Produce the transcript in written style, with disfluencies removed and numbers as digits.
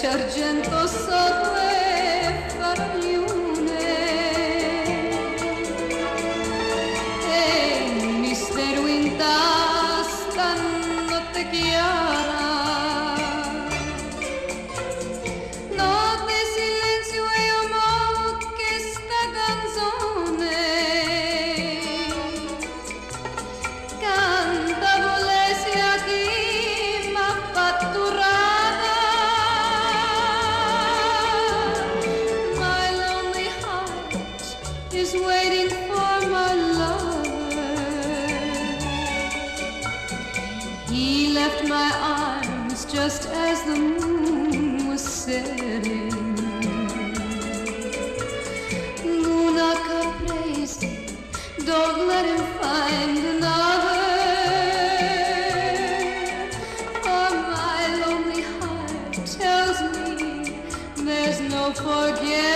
c'argento sotto e faraglione e mistero in tasta notte chiara, notte silenzio e io mo che sta canzone canta volessi a chi m'ha fatturata. My lonely heart is waiting for my lover. He left my arms just as the moon was setting. Luna caprese, don't let him find another. For my lonely heart tells me there's no forgetting.